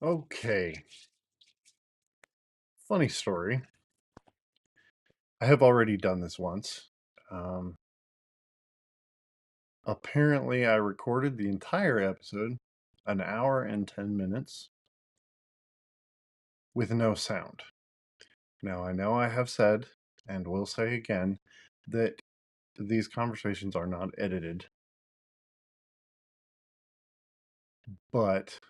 Okay, funny story. I have already done this once. Um, Apparently, I recorded the entire episode, an hour and 10 minutes, with no sound. Now, I know I have said, and will say again, that these conversations are not edited, but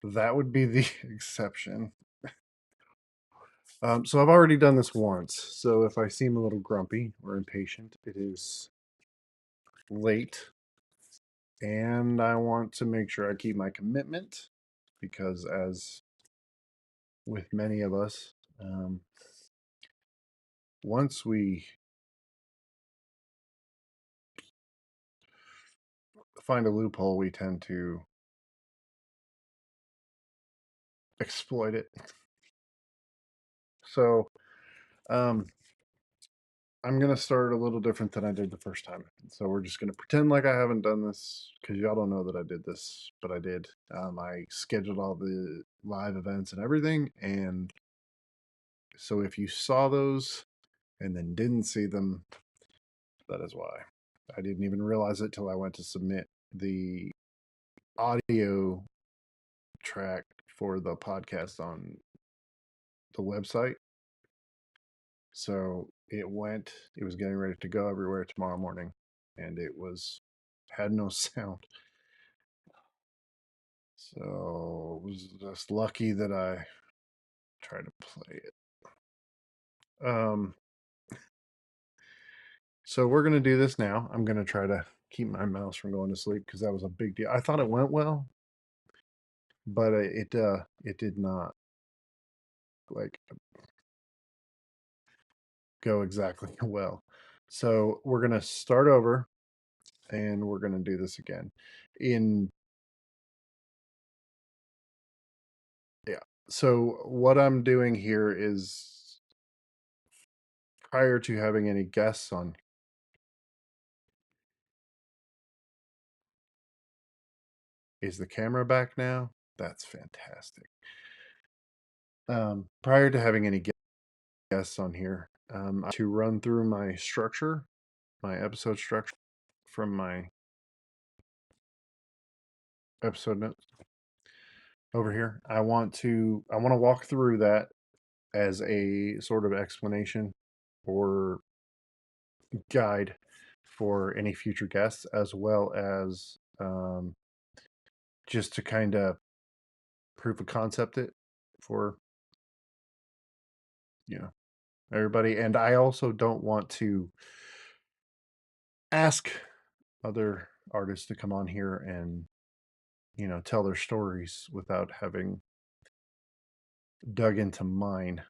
that would be the exception. So I've already done this once. So if I seem a little grumpy or impatient, it is late, and I want to make sure I keep my commitment because, as with many of us, once we find a loophole, we tend to exploit it. So, um, I'm going to start a little different than I did the first time. So, we're just going to pretend like I haven't done this because y'all don't know that I did this, but I did. I scheduled all the live events and everything. And so, if you saw those and then didn't see them, that is why. I didn't even realize it till I went to submit the audio track for the podcast on the website. So it was getting ready to go everywhere tomorrow morning, and had no sound. So it was just lucky that I tried to play it. So we're going to do this now. I'm going to try to keep my mouse from going to sleep because that was a big deal. I thought it went well, but it did not like go exactly well. So we're going to start over and we're going to do this again. In Yeah. So what I'm doing here is, prior to having any guests on, is the camera back now? That's fantastic. Prior to having any guests on here, to run through my structure, my episode structure from my episode notes over here. I want to walk through that as a sort of explanation or guide for any future guests, as well as just to kind of proof of concept it for you know everybody. And I also don't want to ask other artists to come on here and tell their stories without having dug into mine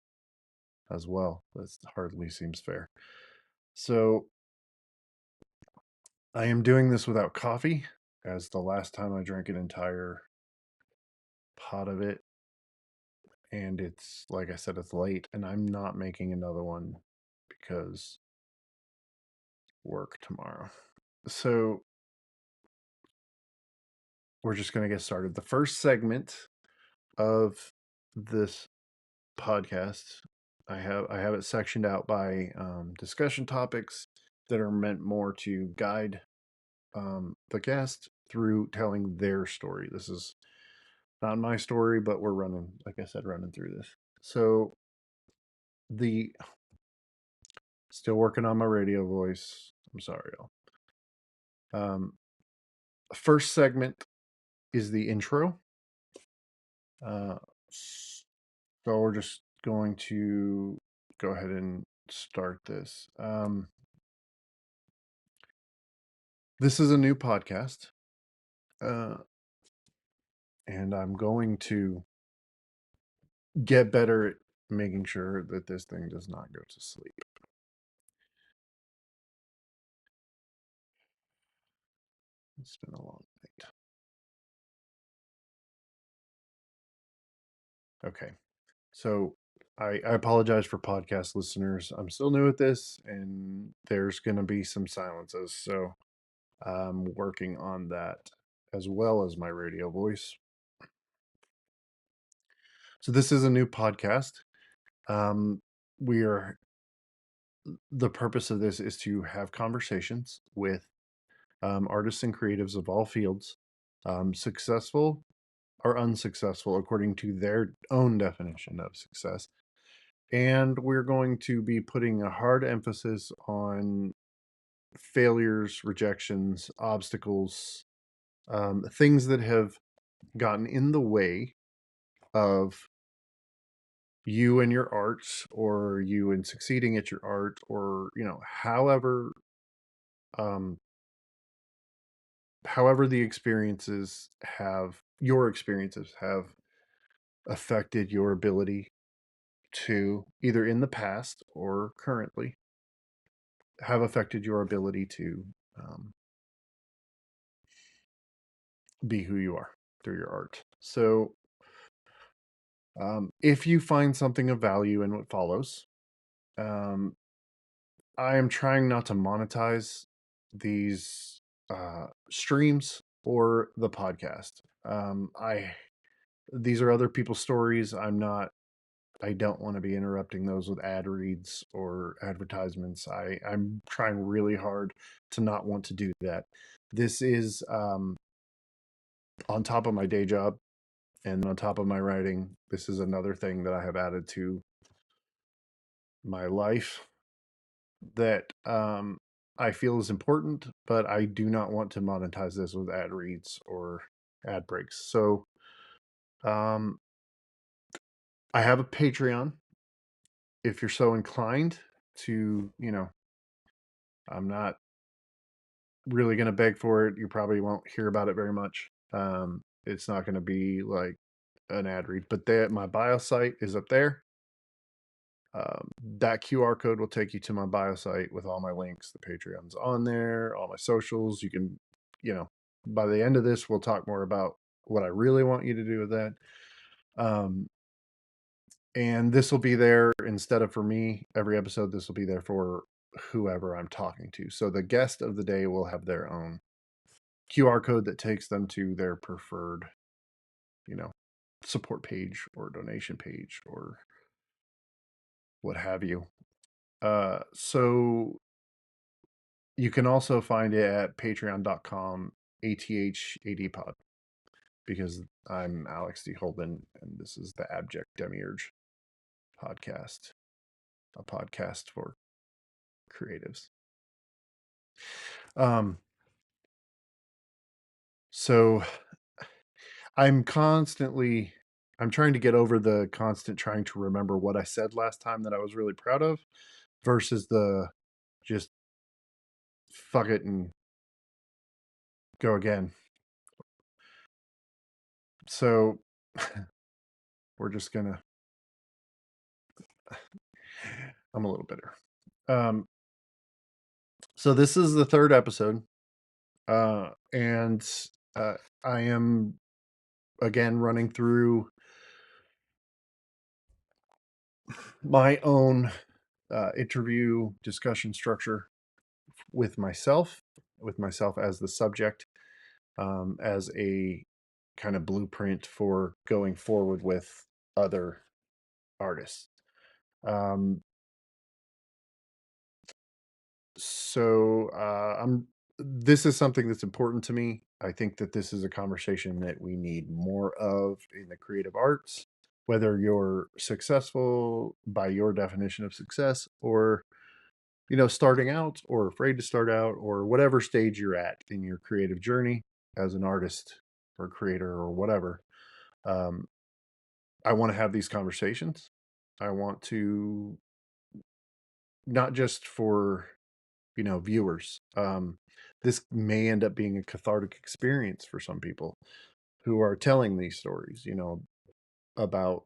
as well. That hardly seems fair. So I am doing this without coffee, as the last time I drank an entire pot of it, and it's, like I said, it's late and I'm not making another one because work tomorrow. So we're just going to get started. The first segment of this podcast, I have it sectioned out by discussion topics that are meant more to guide the guest through telling their story. This is not my story, but we're running, like I said, running through this. So the still working on my radio voice. I'm sorry, y'all. First segment is the intro. Uh, so we're just going to go ahead and start this. This is a new podcast, uh, and I'm going to get better at making sure that this thing does not go to sleep. It's been a long night. Okay, so I apologize for podcast listeners. I'm still new at this, and there's going to be some silences, so I'm working on that. as well as my radio voice. So this is a new podcast. Um, we are The purpose of this is to have conversations with artists and creatives of all fields, successful or unsuccessful according to their own definition of success. And we're going to be putting a hard emphasis on failures, rejections, obstacles, things that have gotten in the way of you and your art, or you in succeeding at your art, or um however the experiences have your experiences have affected your ability to, either in the past or currently, have affected your ability to um, be who you are through your art. So if you find something of value in what follows, um, I am trying not to monetize these streams or the podcast. I These are other people's stories. I don't want to be interrupting those with ad reads or advertisements. I'm trying really hard to not want to do that. This is on top of my day job and on top of my writing. This is another thing that I have added to my life that I feel is important, but I do not want to monetize this with ad reads or ad breaks. So um, I have a Patreon if you're so inclined to, I'm not really going to beg for it. You probably won't hear about it very much. It's not going to be like an ad read, but my bio site is up there. That QR code will take you to my bio site with all my links. The Patreon's on there, all my socials. You can, you know, by the end of this, we'll talk more about what I really want you to do with that. Um, and this will be there instead of for me every episode. This will be there for whoever I'm talking to. So the guest of the day will have their own QR code that takes them to their preferred, you know, support page or donation page or what have you. So you can also find it at patreon.com ATHADpod, because I'm Alex D. Holden and this is the Abject Demiurge podcast, a podcast for creatives. Um, so I'm trying to get over the constant trying to remember what I said last time that I was really proud of versus the just fuck it and go again. So we're just gonna I'm a little bitter. Um so this is the third episode. And uh I am again running through my own interview discussion structure with myself as the subject, as a kind of blueprint for going forward with other artists. Um, so this is something that's important to me. I think that this is a conversation that we need more of in the creative arts, whether you're successful by your definition of success, or starting out, or afraid to start out, or whatever stage you're at in your creative journey as an artist or creator or whatever. um, I want to have these conversations. I want to, not just for viewers. This may end up being a cathartic experience for some people who are telling these stories, about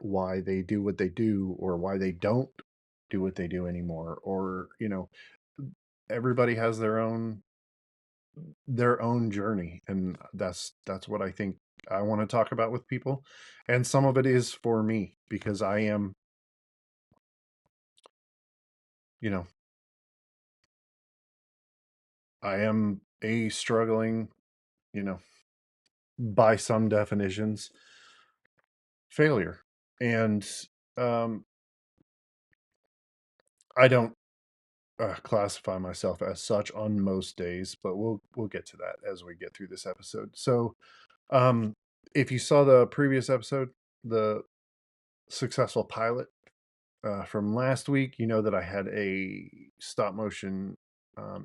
why they do what they do, or why they don't do what they do anymore, or everybody has their own journey, and that's what I think I want to talk about with people. And some of it is for me because you know I am a struggling, you know by some definitions, failure. And um, I don't classify myself as such on most days, but we'll get to that as we get through this episode. So, um, if you saw the previous episode, the successful pilot from last week, you know that I had a stop motion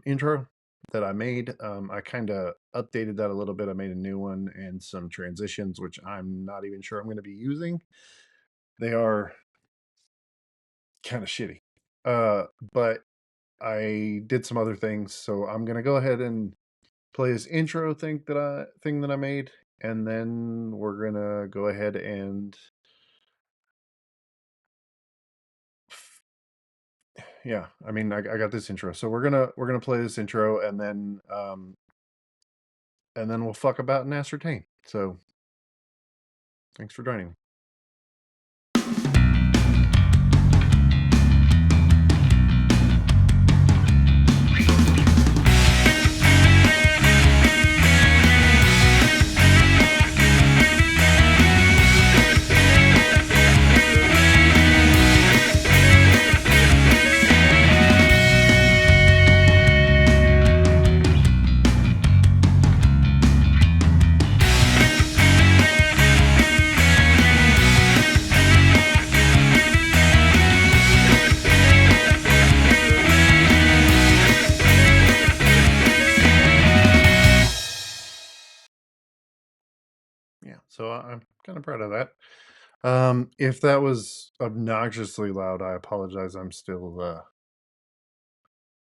intro that I made. I kind of updated that a little bit. I made a new one and some transitions, which I'm not even sure I'm going to be using. They are kind of shitty. But I did some other things, so I'm gonna go ahead and play this intro thing that I made, and then we're gonna go ahead and yeah. I mean, I got this intro, so we're gonna play this intro, and then we'll fuck about and ascertain. So thanks for joining me. Yeah, so I'm kind of proud of that. If that was obnoxiously loud, I apologize. I'm still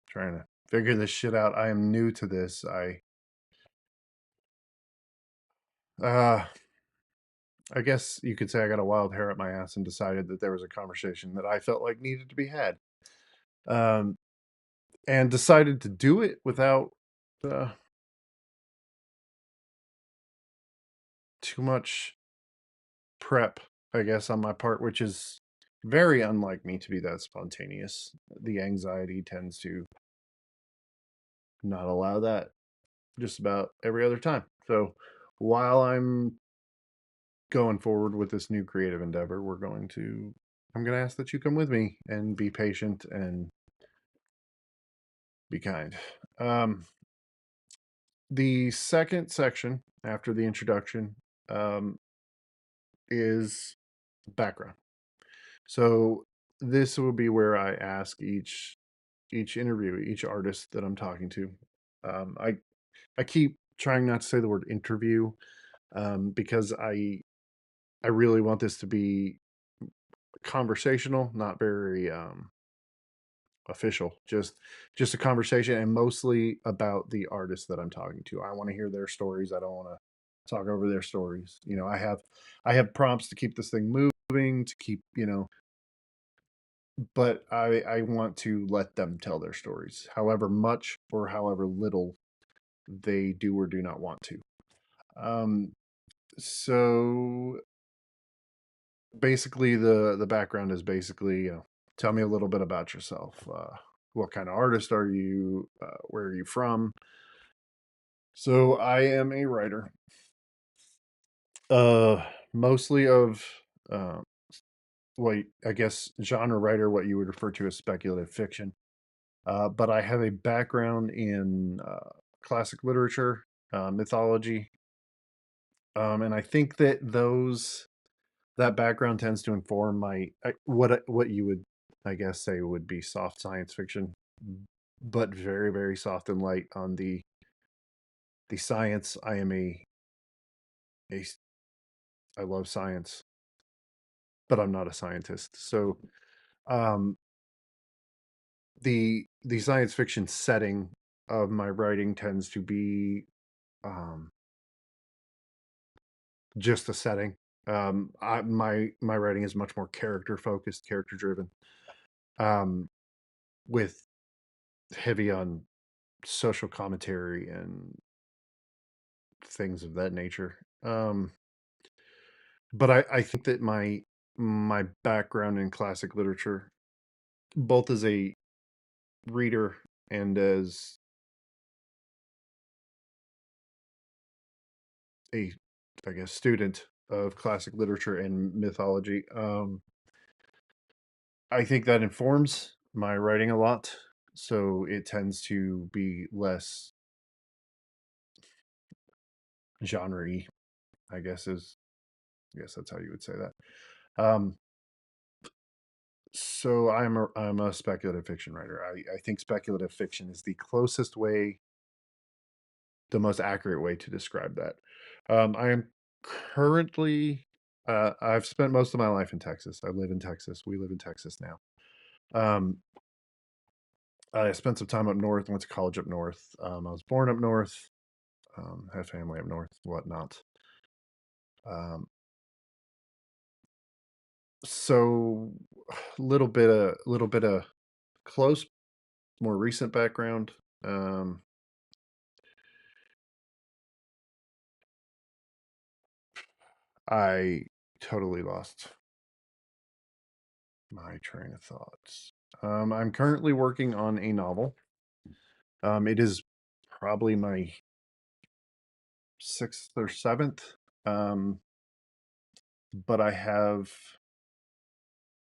trying to figure this shit out. I am new to this. Uh I guess you could say I got a wild hair up my ass and decided that there was a conversation that I felt like needed to be had. Um and decided to do it without uh, too much prep, I guess, on my part, which is very unlike me to be that spontaneous. The anxiety tends to not allow that just about every other time. So while I'm going forward with this new creative endeavor, I'm going to ask that you come with me and be patient and be kind. Um, the second section after the introduction um, is background. So this will be where I ask each interviewee, each artist that I'm talking to. I keep trying not to say the word interview because I really want this to be conversational, not very official. Just a conversation, and mostly about the artist that I'm talking to. I want to hear their stories. I don't want to talk over their stories. You know, I have prompts to keep this thing moving, to keep, but I want to let them tell their stories, however much or however little they do or do not want to. Um, so basically, the background is basically, tell me a little bit about yourself. What kind of artist are you? Where are you from? So I am a writer, uh, mostly of uh, what I guess genre writer, what you would refer to as speculative fiction. But I have a background in classic literature, mythology, and I think that that background tends to inform what you would, I guess, say would be soft science fiction, but very very soft and light on the science. A I love science, but I'm not a scientist. So um, the science fiction setting of my writing tends to be um, just a setting. My writing is much more character focused, character driven, um, with heavy on social commentary and things of that nature. But I think that my background in classic literature, both as a reader and as a I guess, student of classic literature and mythology. I think that informs my writing a lot. So it tends to be less genre-y, I guess is I guess that's how you would say that. So I'm a speculative fiction writer. I think speculative fiction is the closest way, the most accurate way to describe that. I am currently I've spent most of my life in Texas. I live in Texas. We live in Texas now. Um, I spent some time up north, went to college up north. I was born up north, had family up north, whatnot. Um, so little bit of close, more recent background. Um, I totally lost my train of thoughts. I'm currently working on a novel. It is probably my sixth or seventh. Um, but I have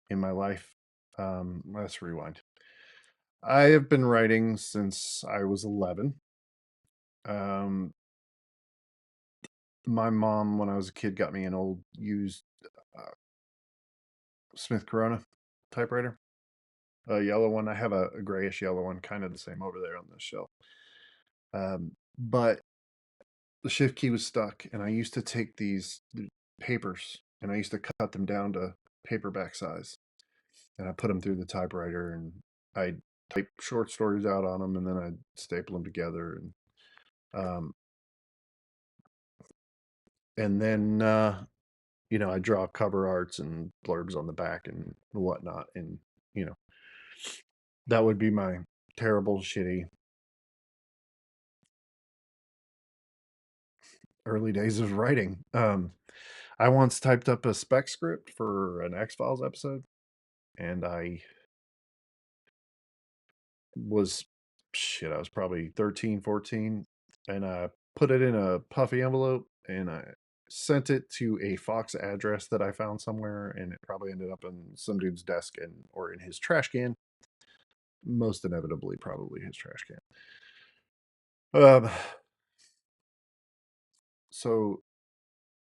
in my life, let's rewind. I have been writing since I was 11. Um, my mom, when I was a kid, got me an old used uh, Smith Corona typewriter, a yellow one. I have a grayish yellow one, kind of the same over there on the shelf. But the shift key was stuck, and I used to take these papers and I used to cut them down to paperback size, and I put them through the typewriter, and I type short stories out on them, and then I staple them together, um, and then I draw cover arts and blurbs on the back and whatnot, and you know that would be my terrible, shitty early days of writing. I once typed up a spec script for an X Files episode, and was I was probably 13, 14, and I put it in a puffy envelope and I sent it to a Fox address that I found somewhere, and it probably ended up in some dude's desk and or in his trash can. Most inevitably, probably his trash can. Um, so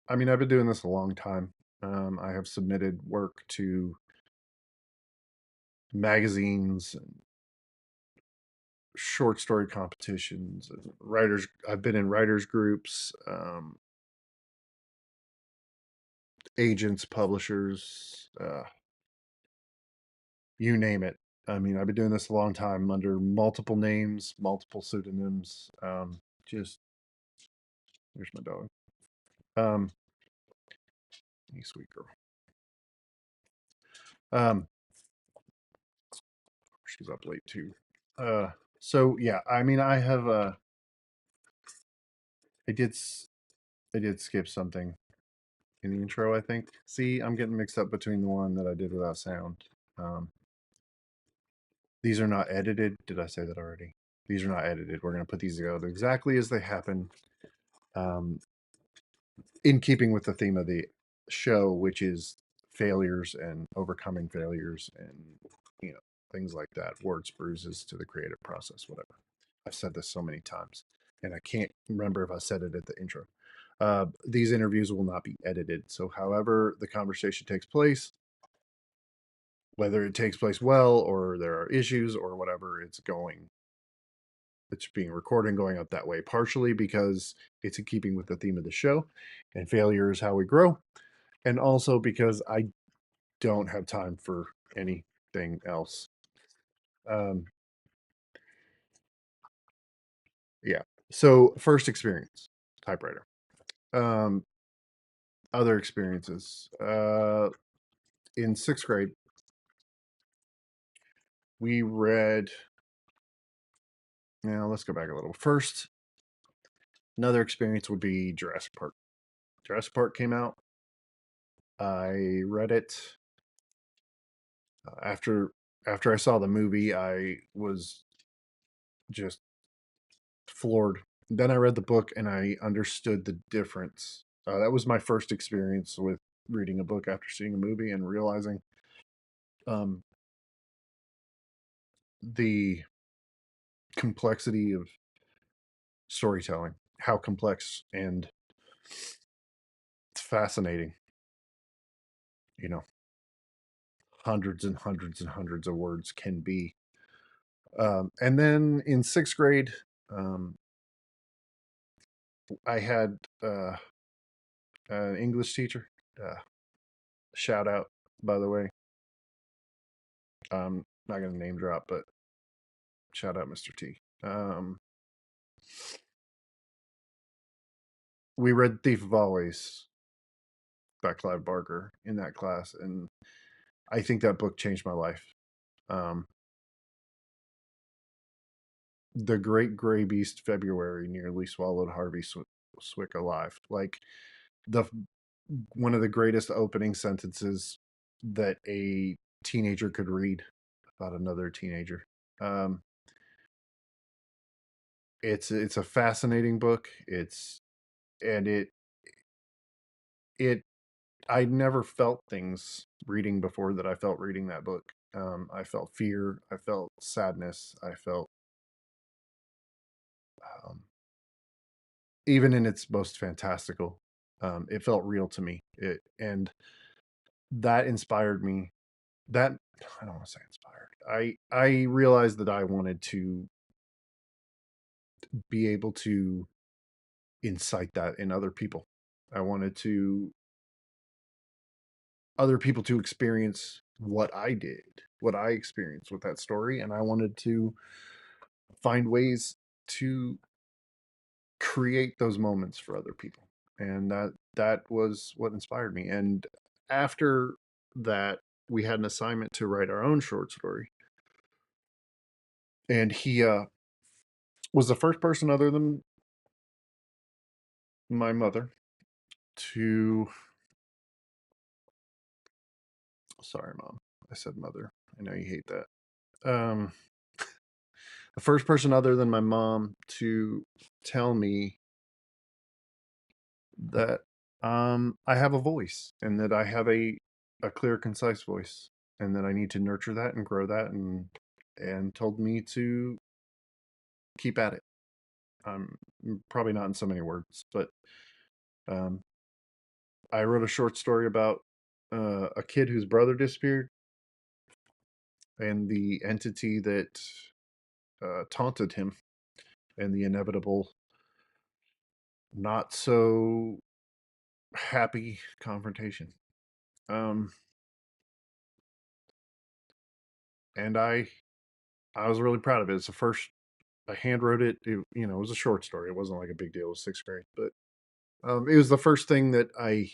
I mean, I've been doing this a long time. I have submitted work to magazines and short story competitions and writers. I've been in writers groups, agents, publishers, you name it. I mean, I've been doing this a long time under multiple names, multiple pseudonyms. Just Here's my dog. Um, you sweet girl. Um, she's up late too. Uh, so yeah, I mean, I did, I did skip something in the intro. I think. See, I'm getting mixed up between the one that I did without sound. Um, these are not edited. Did I say that already? These are not edited. We're gonna put these together exactly as they happen. Um, in keeping with the theme of the show, which is failures and overcoming failures and things like that. Warts, bruises to the creative process, whatever. I've said this so many times, and I can't remember if I said it at the intro. These interviews will not be edited, so however the conversation takes place, whether it takes place well or there are issues or whatever, it's being recorded and going out that way, partially because it's in keeping with the theme of the show, and failure is how we grow, and also because I don't have time for anything else. Um, yeah. So first experience, typewriter. Um, Other experiences. In sixth grade, we read. Now let's go back a little. First, another experience would be Jurassic Park. Jurassic Park came out. I read it after I saw the movie. I was just floored. Then I read the book and I understood the difference That was my first experience with reading a book after seeing a movie and realizing um, the complexity of storytelling, how complex and fascinating, you know, hundreds and hundreds and hundreds of words can be. And then in sixth grade, um, I had an English teacher. Uh, Shout out, by the way. Not going to name drop, but shout out Mr. T. We read Thief of Always by Clive Barker in that class, and I think that book changed my life. Um, the Great Gray Beast February nearly swallowed Harvey Swick alive. Like the one of the greatest opening sentences that a teenager could read about another teenager. Um, it's a fascinating book. And it I never felt things reading before that I felt reading that book. I felt fear. I felt sadness. I felt um, even in its most fantastical, it felt real to me. And that inspired me. That I don't want to say inspired. I realized that I wanted to be able to incite that in other people. I wanted to other people to experience what I did, what I experienced with that story, and I wanted to find ways to create those moments for other people. And that was what inspired me. And after that, we had an assignment to write our own short story. And he was the first person other than my mother to sorry mom, I said mother, I know you hate that. The first person other than my mom to tell me that I have a voice and that I have a clear, concise voice, and that I need to nurture that and grow that, and told me to keep at it. Probably not in so many words, but um, I wrote a short story about a kid whose brother disappeared and the entity that taunted him and the inevitable, not so happy confrontation. Um, and I was really proud of it. It's the first I hand wrote it. It was a short story. It wasn't like a big deal. It was sixth grade, but it was the first thing that I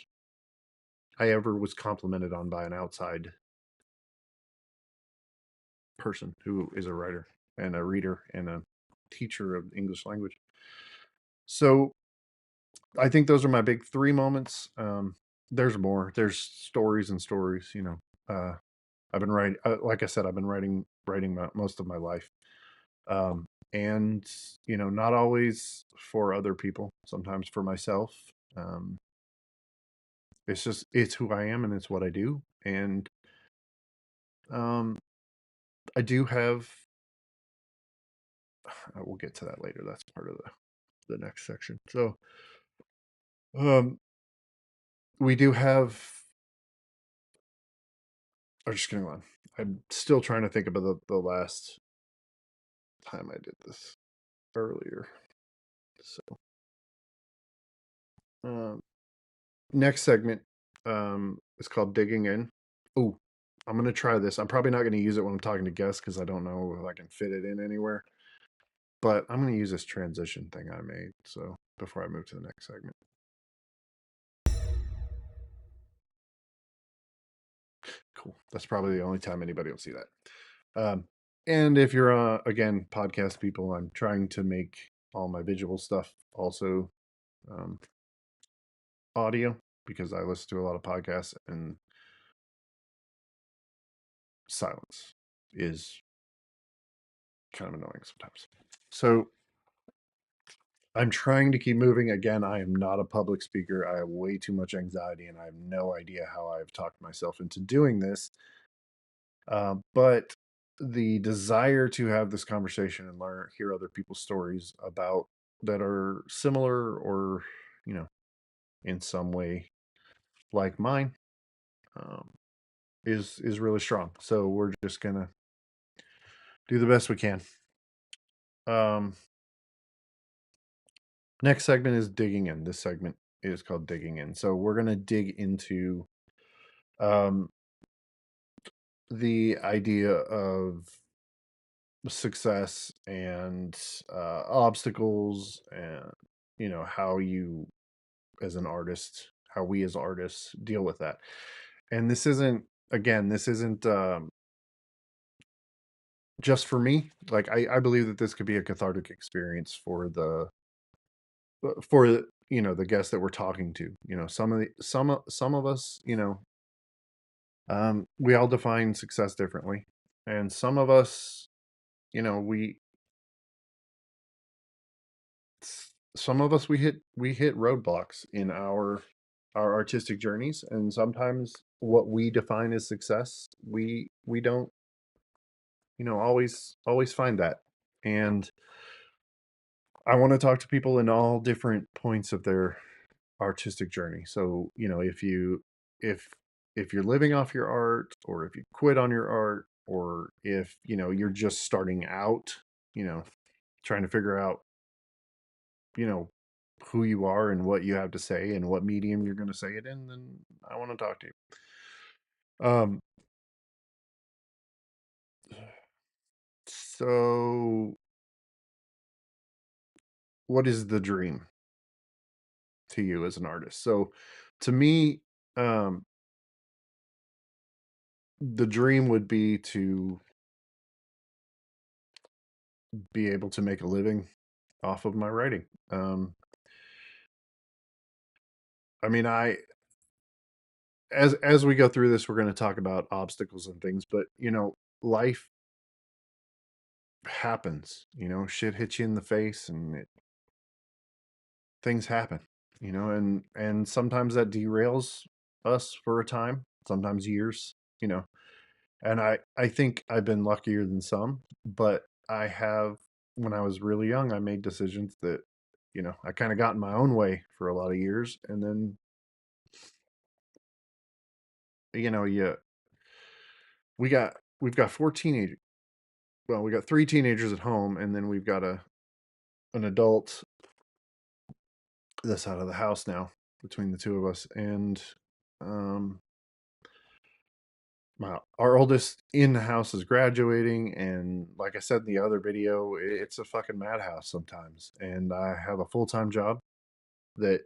ever was complimented on by an outside person who is a writer and a reader and a teacher of English language. So I think those are my big three moments. There's more. There's stories and stories. Uh, I've been writing. Like I said, I've been writing most of my life. Um, and not always for other people. Sometimes for myself. Um, it's who I am and it's what I do. And um, I do have. We'll get to that later. That's part of the next section. So um, we do have. I'm just going on. I'm still trying to think about the last time I did this earlier. So um, next segment is called digging in. Oh, I'm gonna try this. I'm probably not gonna use it when I'm talking to guests because I don't know if I can fit it in anywhere. But I'm gonna use this transition thing I made. So before I move to the next segment, cool. That's probably the only time anybody will see that. And if you're again podcast people, I'm trying to make all my visual stuff also um, audio because I listen to a lot of podcasts and silence is kind of annoying sometimes. So I'm trying to keep moving. Again, I am not a public speaker. I have way too much anxiety, and I have no idea how I've talked myself into doing this. But the desire to have this conversation and learn, hear other people's stories about that are similar or, you know, in some way like mine, um, is really strong. So we're just gonna do the best we can. Um, Next segment is digging in. This segment is called digging in. So we're gonna dig into um, the idea of success and obstacles, and how you as an artist, how we as artists deal with that. And this isn't, again, this isn't just for me. Like I believe that this could be a cathartic experience for the guests that we're talking to. Some of us, we all define success differently, and some of us, we some of us we hit roadblocks in our artistic journeys, and sometimes what we define as success, we don't, always find that. And I want to talk to people in all different points of their artistic journey. So, if if you're living off your art, or if you quit on your art, or if, you're just starting out, you know, trying to figure out, you know, who you are and what you have to say and what medium you're going to say it in, then I want to talk to you. So what is the dream to you as an artist? So to me, um, the dream would be to be able to make a living off of my writing. I mean, as we go through this, we're going to talk about obstacles and things, but life happens. Shit hits you in the face, and things happen. And sometimes that derails us for a time, sometimes years. And I think I've been luckier than some, but I have, when I was really young, I made decisions that, I kind of got in my own way for a lot of years. And then, yeah, we've got four teenagers. Well, we got three teenagers at home, and then we've got an adult that's out of the house now, between the two of us. And um our oldest in the house is graduating, and like I said in the other video, it's a fucking madhouse sometimes. And I have a full-time job that,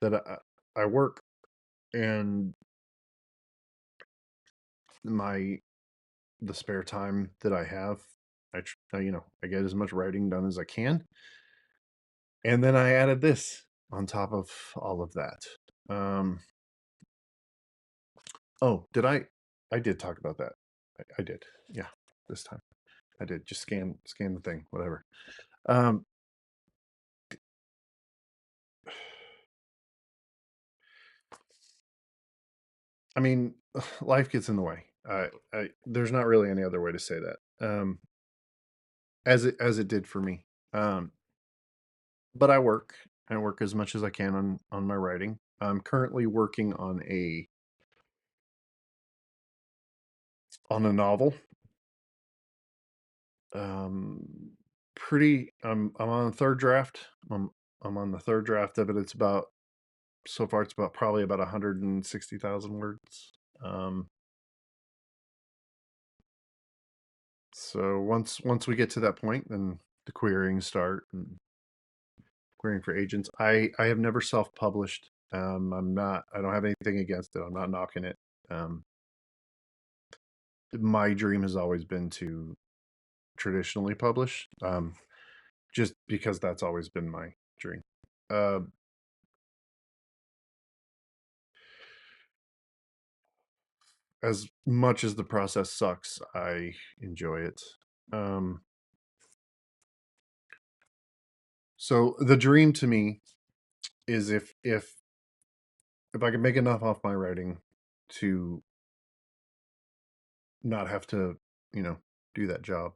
that I work, and my the spare time that I have, I get as much writing done as I can. And then I added this on top of all of that. Um, oh, I did talk about that. I did. Yeah, this time I did. Just scan the thing, whatever. Um, I mean, life gets in the way. There's not really any other way to say that. As it did for me. Um, but I work as much as I can on my writing. I'm currently working on a novel. Um, I'm on the third draft. I'm on the third draft of it. It's about So far it's about probably about 160,000 words. Um, so once we get to that point, then the querying start, and querying for agents. I have never self-published. I don't have anything against it. I'm not knocking it. Um, my dream has always been to traditionally publish, just because that's always been my dream. Uh, as much as the process sucks, I enjoy it. Um, So the dream to me is if I could make enough off my writing to not have to, you know, do that job,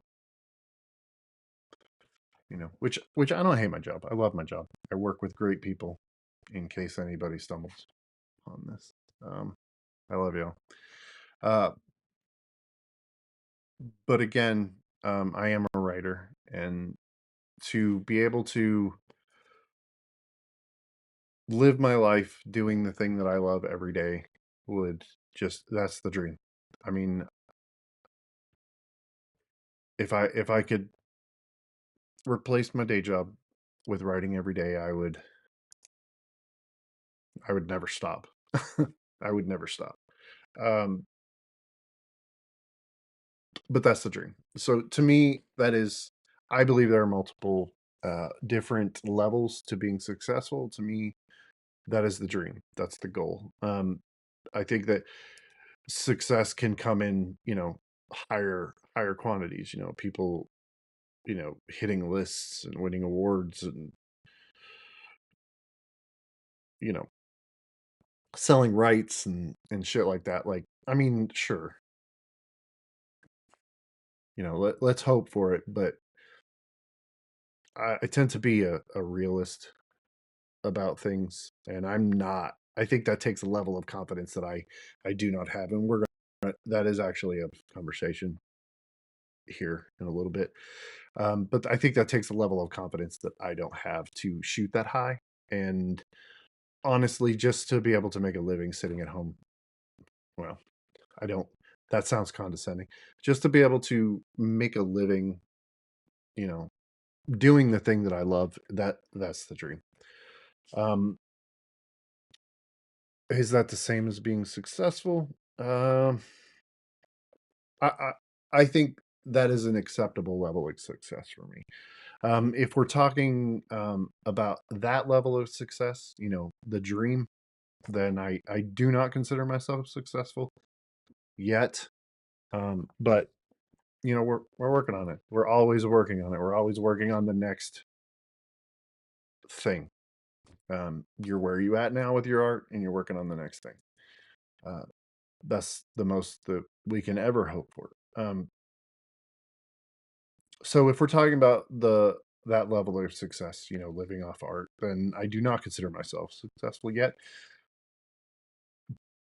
which I don't hate my job. I love my job. I work with great people in case anybody stumbles on this. Um, I love you. Uh, but again, I am a writer, and to be able to live my life doing the thing that I love every day would just that's the dream. I mean, if I could replace my day job with writing every day, I would never stop. I would never stop. Um, but that's the dream. So to me, that is, I believe there are multiple different levels to being successful. To me, that is the dream. That's the goal. I think that success can come in, higher quantities. People, hitting lists and winning awards and you know selling rights and shit like that. Like, I mean, sure, let's hope for it, but I tend to be a realist about things, and I'm not. I think that takes a level of confidence that I do not have, and that is actually a conversation here in a little bit. But I think that takes a level of confidence that I don't have to shoot that high. And honestly, just to be able to make a living sitting at home, well, I don't. That sounds condescending. Just to be able to make a living, you know, doing the thing that I love, that's the dream. Um, is that the same as being successful? I, I I think that is an acceptable level of success for me. If we're talking about that level of success, the dream, then I do not consider myself successful yet. But we're working on it. We're always working on it. We're always working on the next thing. You're where you at now with your art, and you're working on the next thing. Uh, that's the most that we can ever hope for. So if we're talking about the that level of success, living off art, then I do not consider myself successful yet.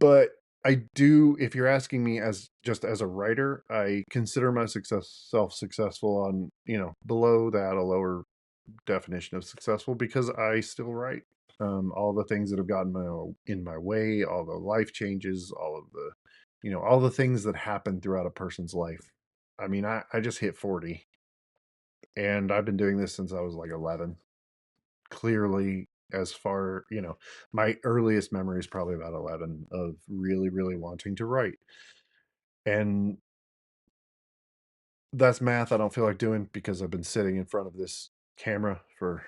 But I do, if you're asking me as just as a writer, I consider my self successful on, below that, a lower definition of successful because I still write. All the things that have gotten in my way, all the life changes, all the things that happen throughout a person's life. I mean, I just hit 40 and I've been doing this since I was like 11. Clearly, as far, my earliest memory is probably about 11 of really, really wanting to write. And that's math I don't feel like doing because I've been sitting in front of this camera for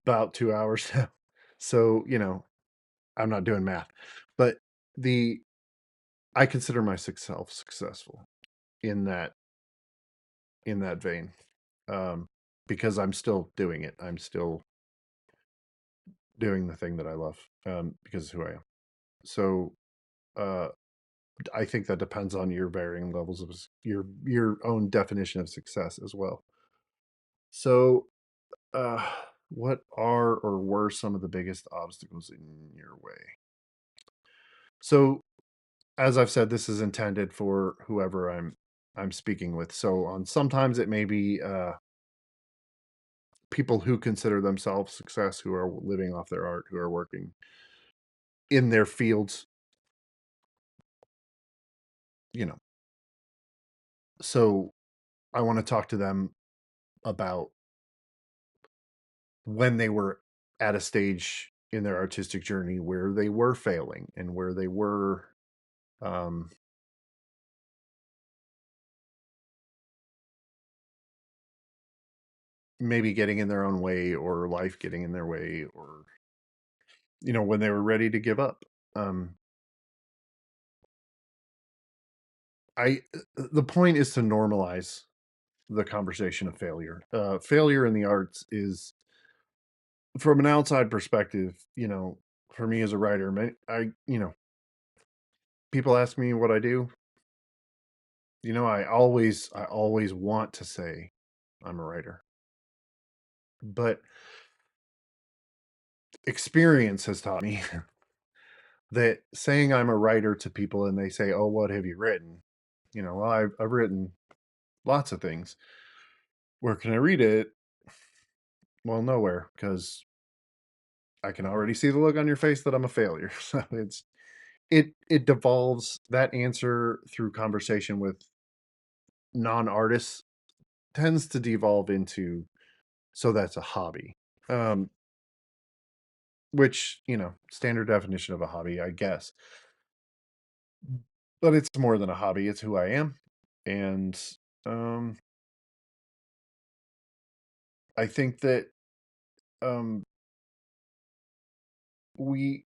about 2 hours now. So, I'm not doing math. But the I consider myself successful in that vein. Um, because I'm still doing it. I'm still doing the thing that I love, because of who I am. So, uh, I think that depends on your varying levels of your own definition of success as well. So, uh, what are or were some of the biggest obstacles in your way? So, as I've said, this is intended for whoever I'm speaking with. So, on sometimes it may be people who consider themselves success, who are living off their art, who are working in their fields, you know. So, I want to talk to them about when they were at a stage in their artistic journey where they were failing and where they were um, maybe getting in their own way or life getting in their way or when they were ready to give up. um, I the point is to normalize the conversation of failure. Failure in the arts is, from an outside perspective, for me as a writer, people ask me what I do. I always want to say I'm a writer, but experience has taught me that saying I'm a writer to people and they say, "Oh, what have you written?" Well, I've written lots of things. Where can I read it? Well, nowhere, because I can already see the look on your face that I'm a failure. So it devolves that answer through conversation with non-artists tends to devolve into, so that's a hobby. Um, which, standard definition of a hobby, I guess. But it's more than a hobby, it's who I am. And um I think that um we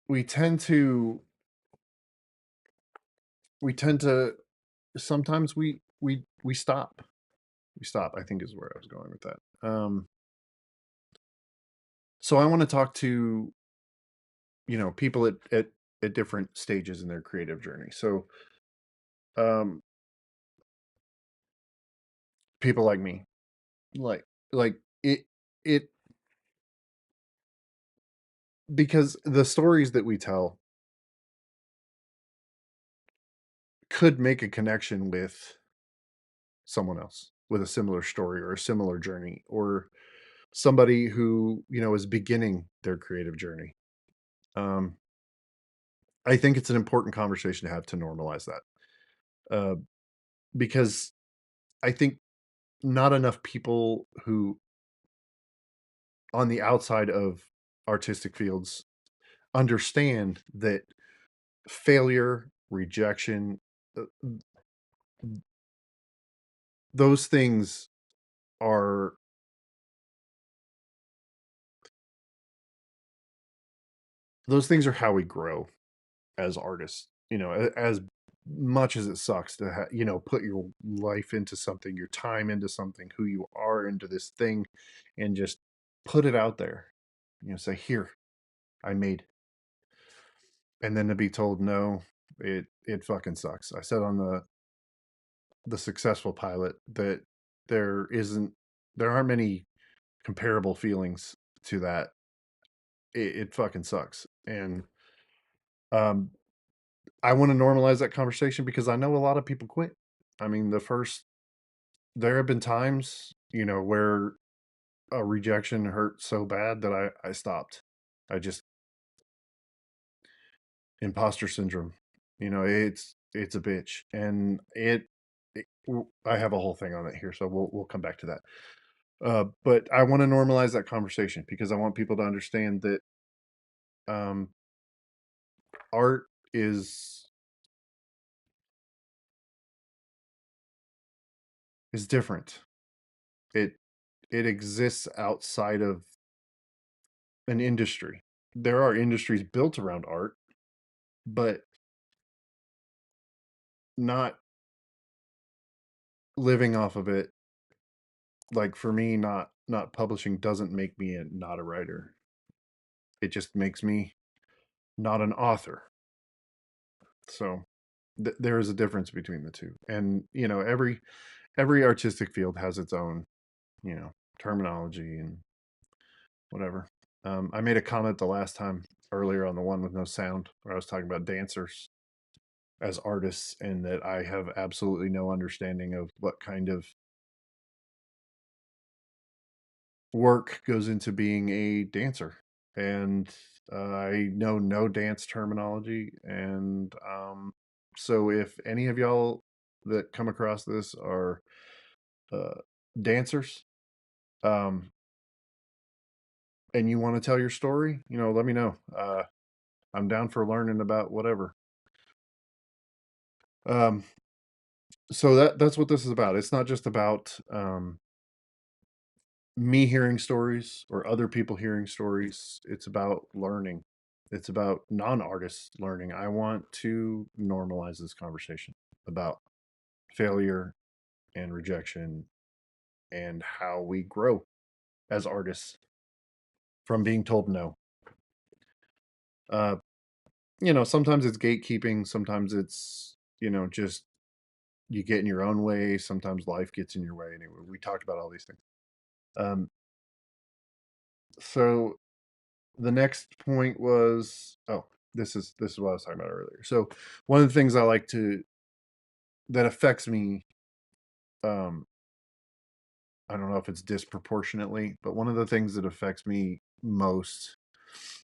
we tend to we tend to sometimes we stop. We stop, I think is where I was going with that. So I want to talk to, people at different stages in their creative journey. So um people like me, like like it because the stories that we tell could make a connection with someone else with a similar story or a similar journey, or somebody who, is beginning their creative journey. um I think it's an important conversation to have, to normalize that, uh because I think not enough people who on the outside of artistic fields understand that failure, rejection, uh, those things are how we grow as artists. As much as it sucks to put your life into something, your time into something, who you are into this thing, and just put it out there. Say, here, I made, and then to be told no, it fucking sucks. I said on the successful pilot that there isn't there aren't many comparable feelings to that. It fucking sucks. And um I want to normalize that conversation because I know a lot of people quit. I mean, there have been times, where a rejection hurt so bad that I stopped. I just imposter syndrome. It's a bitch, and I have a whole thing on it here, so we'll come back to that. But I want to normalize that conversation because I want people to understand that um, art is different. It it exists outside of an industry. There are industries built around art, but not living off of it. Like for me, not publishing doesn't make me not a writer. It just makes me not an author. So there is a difference between the two. And every artistic field has its own, terminology and whatever. I made a comment the last time earlier on the one with no sound where I was talking about dancers as artists, and that I have absolutely no understanding of what kind of work goes into being a dancer. And I know no dance terminology. And so if any of y'all that come across this are uh, dancers, um, and you want to tell your story, let me know. I'm down for learning about whatever. Um, so that's what this is about. It's not just about me hearing stories or other people hearing stories. It's about learning. It's about non-artists learning. I want to normalize this conversation about failure and rejection and how we grow as artists from being told no. Uh, sometimes it's gatekeeping, sometimes it's, just you get in your own way, sometimes life gets in your way. Anyway, we talked about all these things. Um, so the next point was, oh, this is what I was talking about earlier. So one of the things I like to that affects me, um, I don't know if it's disproportionately, but one of the things that affects me most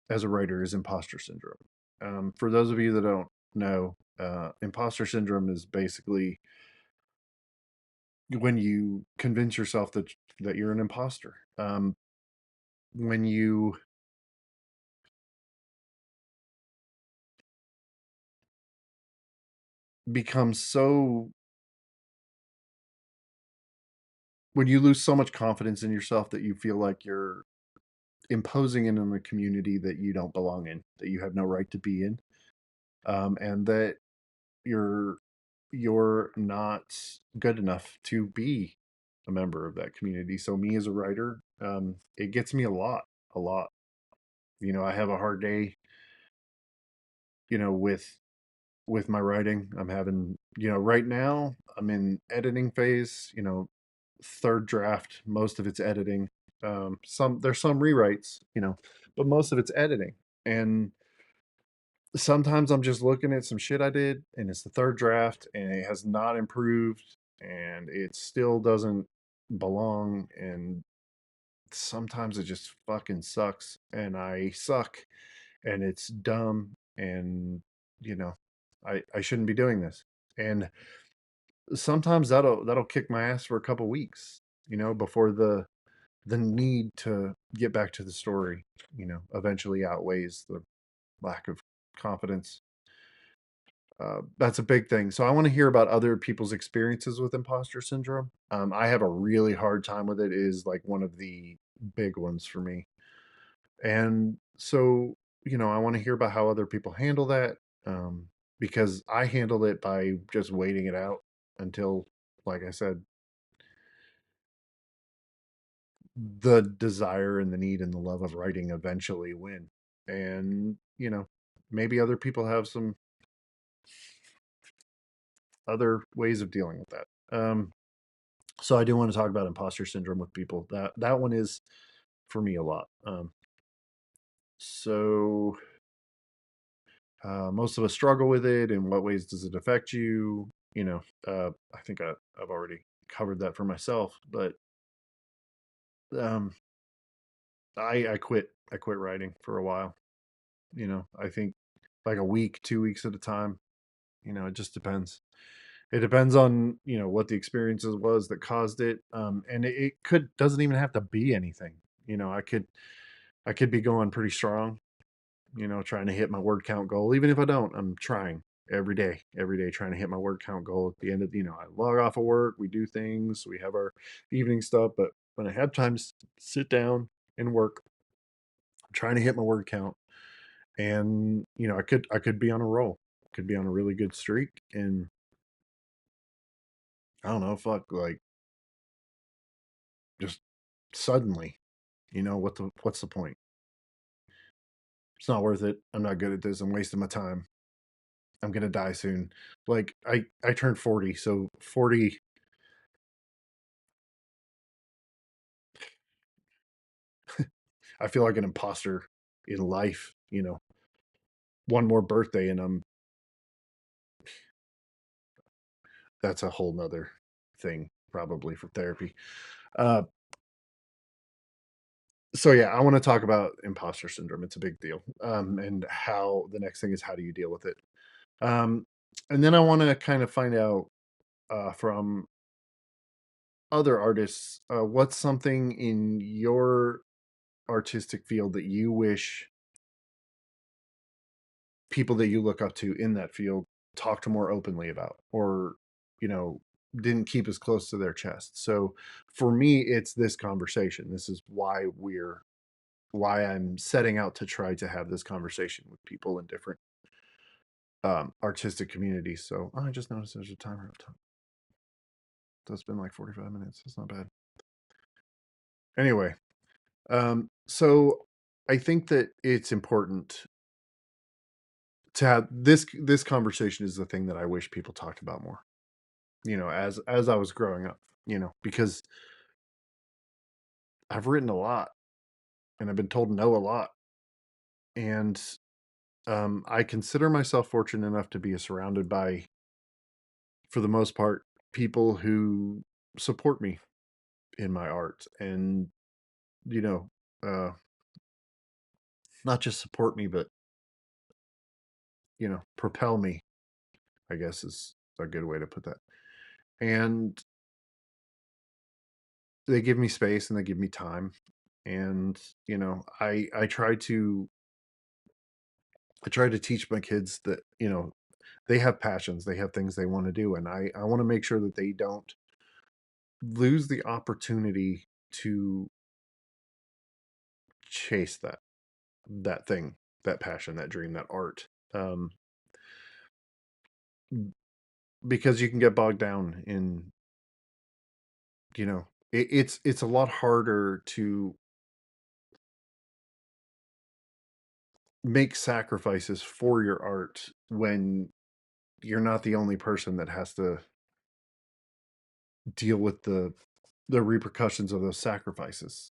as a writer is imposter syndrome. For those of you that don't know, imposter syndrome is basically when you convince yourself that you're an imposter. When you become so when you lose so much confidence in yourself that you feel like you're imposing in on a community that you don't belong in, that you have no right to be in, and that you're you're not good enough to be a member of that community. So me as a writer, it gets me a lot. I have a hard day, with my writing. I'm having, right now I'm in editing phase, third draft, most of it's editing. There's some rewrites, but most of it's editing. And sometimes I'm just looking at some shit I did and it's the third draft and it has not improved and it still doesn't belong. And sometimes it just fucking sucks and I suck and it's dumb and, you know, I shouldn't be doing this. And sometimes that'll kick my ass for a couple weeks, before the need to get back to the story, eventually outweighs the lack of confidence. That's a big thing. So I want to hear about other people's experiences with imposter syndrome. I have a really hard time with it. It is like one of the big ones for me. And so, I want to hear about how other people handle that. Um, because I handle it by just waiting it out until, like I said, the desire and the need and the love of writing eventually win. And, maybe other people have some other ways of dealing with that. So I do want to talk about imposter syndrome with people. That one is for me a lot. So most of us struggle with it. In what ways does it affect you? I think I've already covered that for myself. But um, I quit. I quit writing for a while. I think like a week, 2 weeks at a time. It just depends. It depends on what the experiences was that caused it, and it could doesn't even have to be anything. I could be going pretty strong, trying to hit my word count goal. Even if I don't, I'm trying every day trying to hit my word count goal. At the end of, I log off of work, we do things, we have our evening stuff, but when I have time to sit down and work, I'm trying to hit my word count, and I could be on a roll, could be on a really good streak, and I don't know, fuck, like just suddenly, what's the point? It's not worth it. I'm not good at this. I'm wasting my time. I'm gonna die soon. Like I turned 40, so 40. I feel like an imposter in life. One more birthday, and that's a whole nother thing probably for therapy. Uh, so yeah, I want to talk about imposter syndrome. It's a big deal, and how the next thing is how do you deal with it? Um, and then I want to kind of find out from other artists, what's something in your artistic field that you wish people that you look up to in that field talked more openly about, or you know didn't keep as close to their chest? So for me, it's this conversation. This is why I'm setting out to try to have this conversation with people in different artistic communities. So I just noticed there's a timer up top. That's been like 45 minutes. That's not bad. Anyway, so I think that it's important to have this conversation is the thing that I wish people talked about more. As I was growing up, because I've written a lot and I've been told no a lot, and I consider myself fortunate enough to be surrounded by, for the most part, people who support me in my art, and you know, uh, not just support me, but propel me. I guess is a good way to put that. And they give me space and they give me time, and I try to teach my kids that they have passions, they have things they want to do, and I want to make sure that they don't lose the opportunity to chase that thing, that passion, that dream, that art. um because you can get bogged down in, it's a lot harder to make sacrifices for your art when you're not the only person that has to deal with the repercussions of those sacrifices.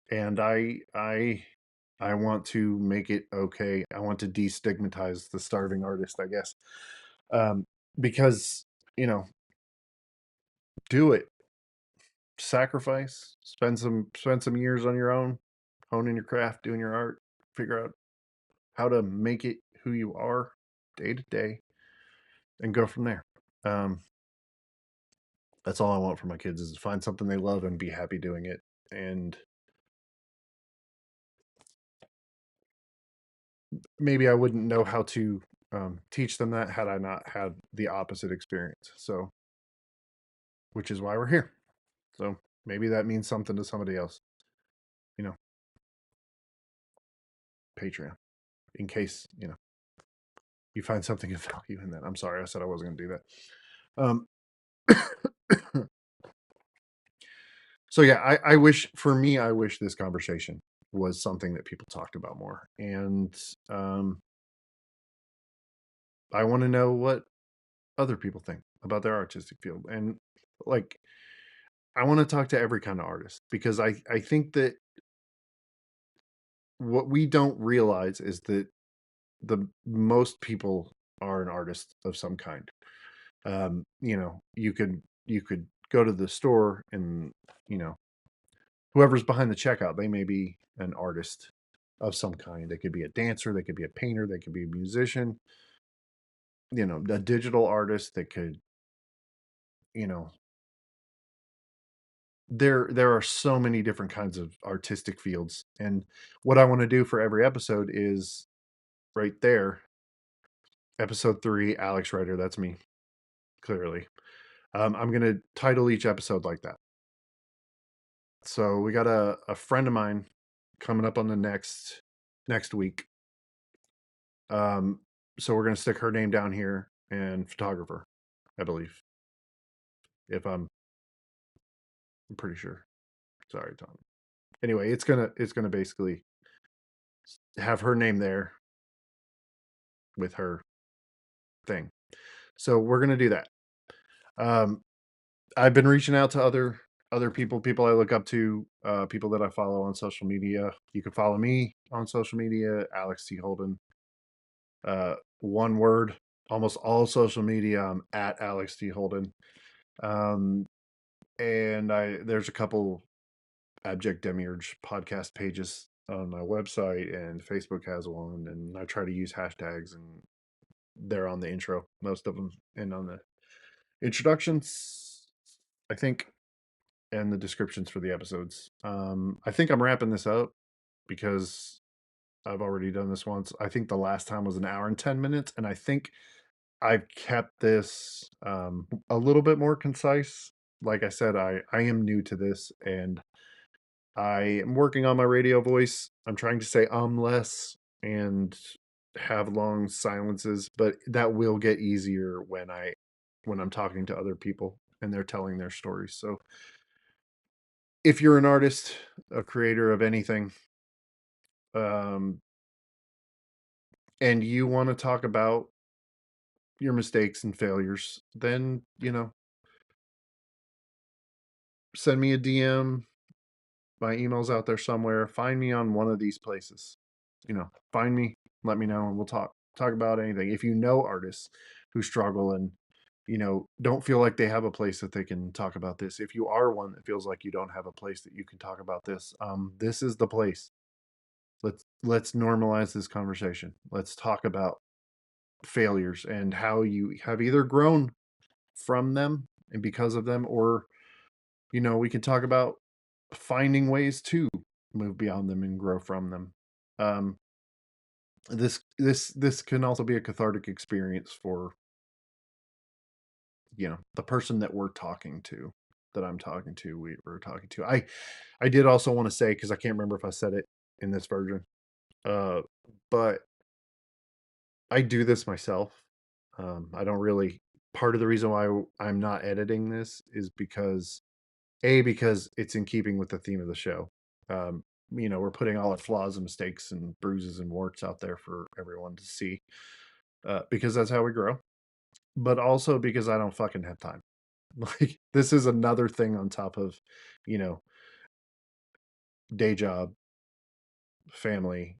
And I want to make it okay. I want to destigmatize the starving artist, I guess. um because you know do it, sacrifice, spend some years on your own, honing your craft, doing your art, figure out how to make it who you are day to day, and go from there. um that's all I want for my kids, is to find something they love and be happy doing it. And maybe I wouldn't know how to teach them that had I not had the opposite experience. So, which is why we're here. So maybe that means something to somebody else. You know, Patreon, in case you find something of value in that. I'm sorry, I said I wasn't going to do that. So yeah, I wish, for me, I wish this conversation was something that people talked about more, and um, I want to know what other people think about their artistic field, and like I want to talk to every kind of artist, because I think that what we don't realize is that the most people are an artist of some kind. You could go to the store, and you know whoever's behind the checkout, they may be an artist of some kind. They could be a dancer, they could be a painter, they could be a musician, a digital artist. They could, you know, there are so many different kinds of artistic fields. And what I want to do for every episode is right there. Episode 3, Alex Writer, that's me, clearly. I'm gonna title each episode like that. So we got a friend of mine coming up on the next week. Um, so we're gonna stick her name down here, and photographer, I believe. If I'm pretty sure. Sorry, Tom. Anyway, it's gonna basically have her name there with her thing. So we're gonna do that. Um, I've been reaching out to other people I look up to, people that I follow on social media. You can follow me on social media, Alexx T. Holden. One word, almost all social media, I'm at Alexx T. Holden. Um, and there's a couple Abject Demiurge podcast pages on my website, and Facebook has one, and I try to use hashtags, and they're on the intro, most of them, and on the introductions, I think, and the descriptions for the episodes. I think I'm wrapping this up because I've already done this once. I think the last time was an hour and 10 minutes, and I think I've kept this a little bit more concise. Like I said, I am new to this, and I am working on my radio voice. I'm trying to say less and have long silences, but that will get easier when I when I'm talking to other people and they're telling their stories. So if you're an artist, a creator of anything, um, and you want to talk about your mistakes and failures, then, send me a DM. My email's out there somewhere. Find me on one of these places. Find me, let me know, and we'll talk about anything. If you know artists who struggle and don't feel like they have a place that they can talk about this. If you are one that feels like you don't have a place that you can talk about this, this is the place. Let's normalize this conversation. Let's talk about failures and how you have either grown from them and because of them, or we can talk about finding ways to move beyond them and grow from them. Um, this can also be a cathartic experience for the person that we're talking to, that I'm talking to, we're talking to. I did also want to say, because I can't remember if I said it in this version, uh, but I do this myself. I don't really. Part of the reason why I'm not editing this is because it's in keeping with the theme of the show. Um, we're putting all our flaws and mistakes and bruises and warts out there for everyone to see, because that's how we grow. But also because I don't fucking have time. Like, this is another thing on top of, you know, day job, family,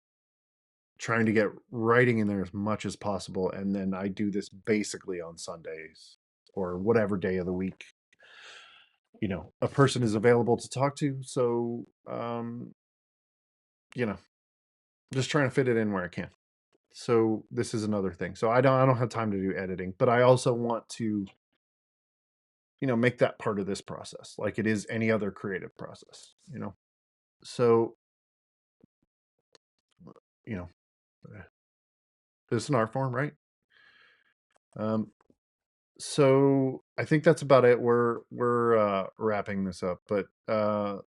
trying to get writing in there as much as possible. And then I do this basically on Sundays or whatever day of the week, a person is available to talk to. So, you know, just trying to fit it in where I can. So this is another thing. So I don't have time to do editing, but I also want to, make that part of this process like it is any other creative process. So, you know, this is an art form, right? Um, so I think that's about it. We're wrapping this up, but I'm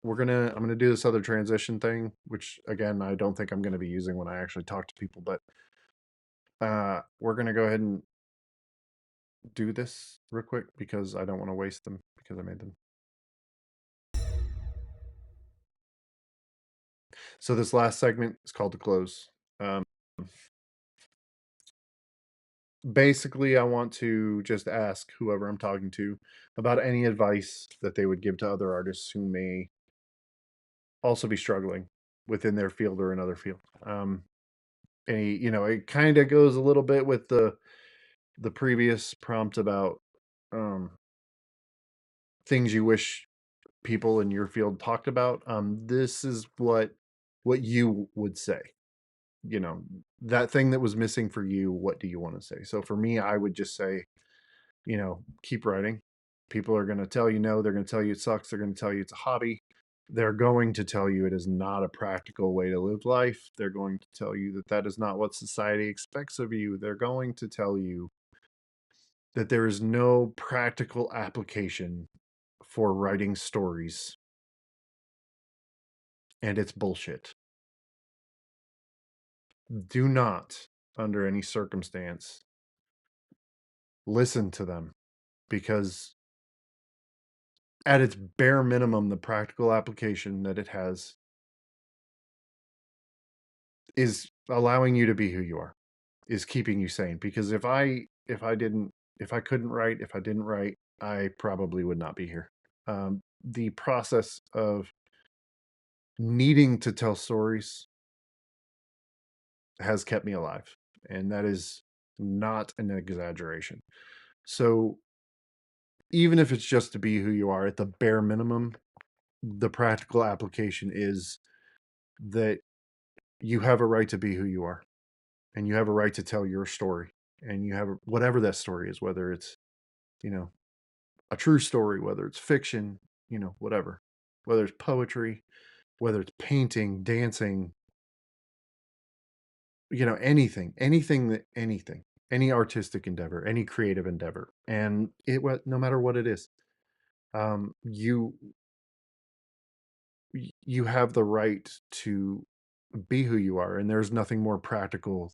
gonna do this other transition thing, which again I don't think I'm gonna be using when I actually talk to people, but we're gonna go ahead and do this real quick because I don't want to waste them because I made them. So this last segment is called the close. Um, Basically, I want to just ask whoever I'm talking to about any advice that they would give to other artists who may also be struggling within their field or another field. It kind of goes a little bit with the previous prompt about um, things you wish people in your field talked about. This is what you would say. That thing that was missing for you. What do you want to say? So for me, I would just say, keep writing. People are going to tell you no. They're going to tell you it sucks. They're going to tell you it's a hobby. They're going to tell you it is not a practical way to live life. They're going to tell you that that is not what society expects of you. They're going to tell you that there is no practical application for writing stories, and it's bullshit. Do not, under any circumstance, listen to them, because at its bare minimum, the practical application that it has is allowing you to be who you are, is keeping you sane. Because if I couldn't write, if I didn't write, I probably would not be here. The process of needing to tell stories has kept me alive, and that is not an exaggeration. So even if it's just to be who you are, at the bare minimum, the practical application is that you have a right to be who you are, and you have a right to tell your story, and you have whatever that story is, whether it's you know a true story, whether it's fiction, whatever, whether it's poetry, whether it's painting, dancing, anything, any artistic endeavor, any creative endeavor, and no matter what it is, um, you you have the right to be who you are, and there's nothing more practical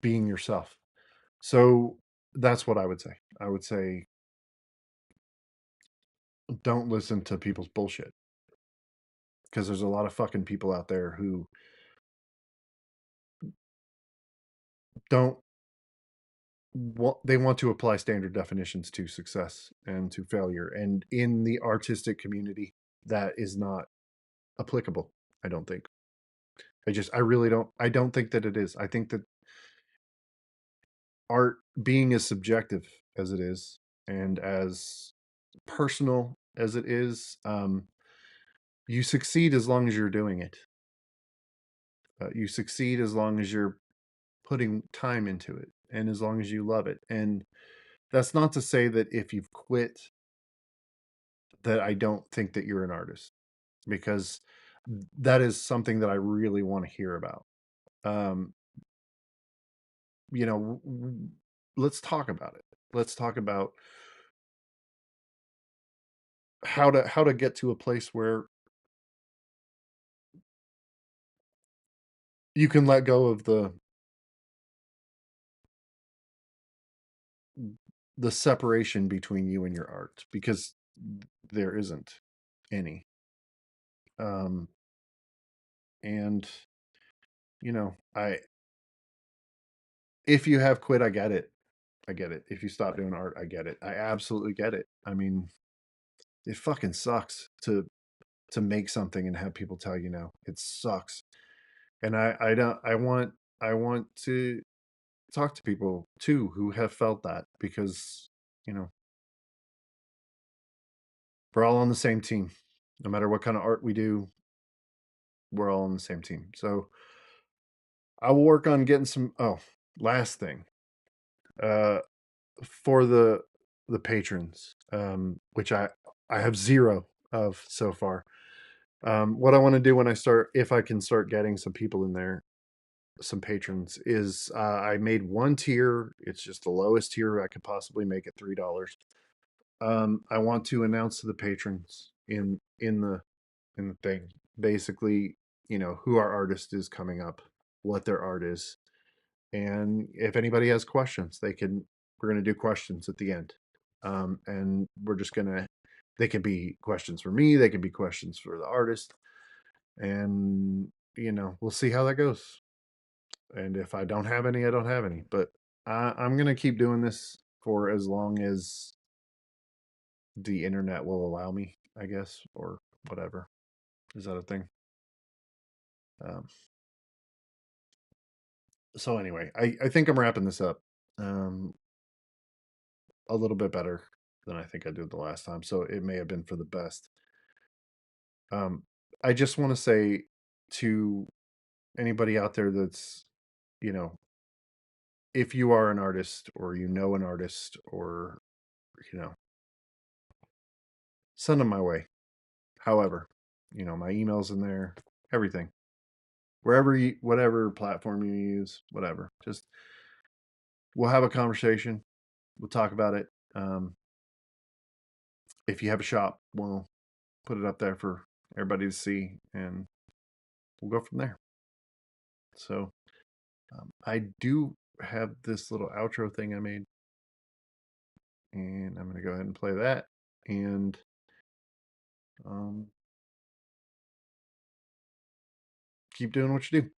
being yourself. So that's what I would say. I would say don't listen to people's bullshit, because there's a lot of fucking people out there who don't they want to apply standard definitions to success and to failure, and in the artistic community that is not applicable. I don't think. I really don't. I don't think that it is. I think that art, being as subjective as it is and as personal as it is, you succeed as long as you're doing it. You succeed as long as you're putting time into it and as long as you love it. And that's not to say that if you've quit, that I don't think that you're an artist, because that is something that I really want to hear about. Um, you know, let's talk about it. Let's talk about how to get to a place where you can let go of the separation between you and your art, because there isn't any. Um, and I if you have quit, I get it. I get it. If you stop doing art, I get it. I absolutely get it. I mean, it fucking sucks to make something and have people tell you no. It sucks. And I don't I want to talk to people too who have felt that, because, you know, we're all on the same team. No matter what kind of art we do, we're all on the same team. So I will work on getting some. Oh, last thing, uh, for the patrons, which I have zero of so far. What I want to do when I start, if I can start getting some people in there, some patrons, is I made one tier. It's just the lowest tier I could possibly make at $3. I want to announce to the patrons in the thing, basically, who our artist is coming up, what their art is, and if anybody has questions, we're going to do questions at the end. And we're just going to they can be questions for me, they can be questions for the artist, and we'll see how that goes. And if I don't have any, I don't have any, but I'm going to keep doing this for as long as the internet will allow me, I guess, or whatever. Is that a thing? um, so anyway, I think I'm wrapping this up um, a little bit better than I think I did the last time. So it may have been for the best. Um, I just want to say to anybody out there that's, you know, if you are an artist or an artist, or, you know, send them my way. However, my email's in there, everything, wherever whatever platform you use, whatever. Just we'll have a conversation. We'll talk about it. If you have a shop, we'll put it up there for everybody to see, and we'll go from there. So I do have this little outro thing I made, and I'm going to go ahead and play that, and um, keep doing what you do.